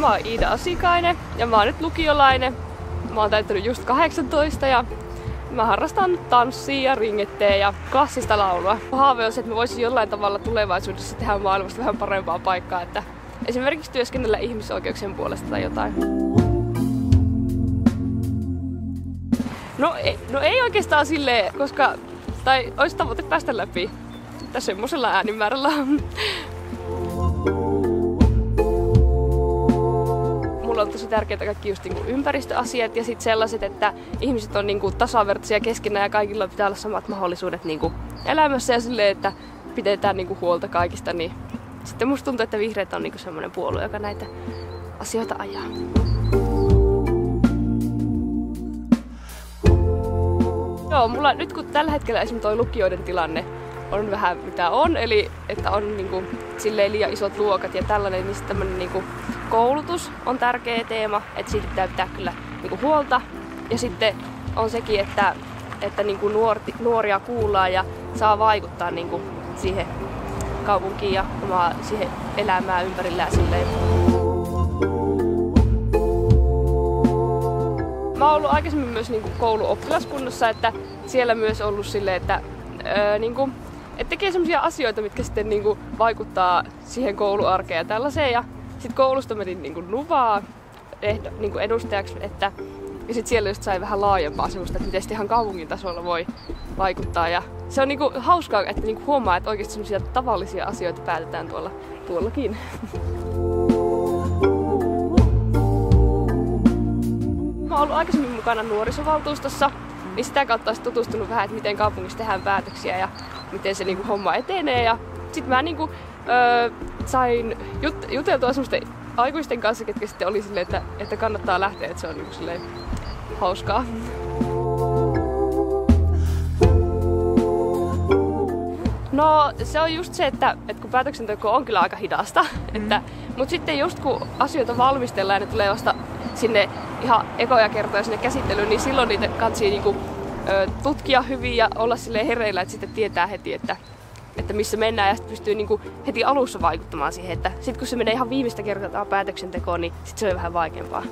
mä oon Iida Asikainen ja mä oon nyt lukiolainen. Mä oon täyttänyt just 18 ja mä harrastan tanssia ja ringetteä ja klassista laulua. Haave on se, että mä voisin jollain tavalla tulevaisuudessa tehdä maailmasta vähän parempaa paikkaa, että esimerkiksi työskennellä ihmisoikeuksien puolesta tai jotain. No ei oikeastaan silleen, koska tai olisi tavoite päästä läpi tässä semmoisella äänimäärällä. Mulla on tosi tärkeää kaikki just niinku ympäristöasiat ja sit sellaiset, että ihmiset on niinku tasavertaisia keskenään ja kaikilla pitää olla samat mahdollisuudet niinku elämässä ja silleen, että pidetään niinku huolta kaikista. Niin sitten musta tuntuu, että vihreät on niinku semmoinen puolue, joka näitä asioita ajaa. Joo, mulla nyt kun tällä hetkellä esimerkiksi toi lukioiden tilanne on vähän mitä on, eli että on niinku silleen liian isot luokat ja tällainen, niin sitten tämmönen niinku koulutus on tärkeä teema, että siitä pitää kyllä niinku huolta. Ja sitten on sekin, että niinku nuoria kuullaan ja saa vaikuttaa niinku siihen kaupunkiin ja siihen elämään ympärillään silleen. Mä oon ollut aikaisemmin myös niinku kouluoppilaskunnassa, että siellä myös ollut silleen, että tekee sellaisia asioita, mitkä sitten niinku vaikuttaa siihen kouluarkeen ja tällaiseen. Ja sit koulusta menin niinku Nuvaa niinku edustajaksi, ja sit siellä just sai vähän laajempaa semmoista, että miten sitten ihan kaupungin tasolla voi vaikuttaa. Ja se on niinku hauskaa, että niinku huomaa, että oikeasti semmoisia tavallisia asioita päätetään tuollakin. Mä oon ollut aikaisemmin mukana nuorisovaltuustossa, niin sitä kautta olen tutustunut vähän, että miten kaupungissa tehdään päätöksiä ja miten se niinku homma etenee. Ja sit mä niinku, sain juteltua semmoisten aikuisten kanssa, ketkä sitten oli silleen, että kannattaa lähteä, että se on niinku silleen hauskaa. No se on just se, että kun päätöksenteko on kyllä aika hidasta, mutta sitten just kun asioita valmistellaan ja ne tulee vasta sinne ihan ekoja kertoja sinne käsittelyyn, niin silloin niitä kansii niinku, tutkia hyvin ja olla silleen hereillä, että sitten tietää heti, että missä mennään ja sitten pystyy niinku heti alussa vaikuttamaan siihen, että sitten kun se menee ihan viimeistä kertaa päätöksentekoon, niin sitten se on vähän vaikeampaa.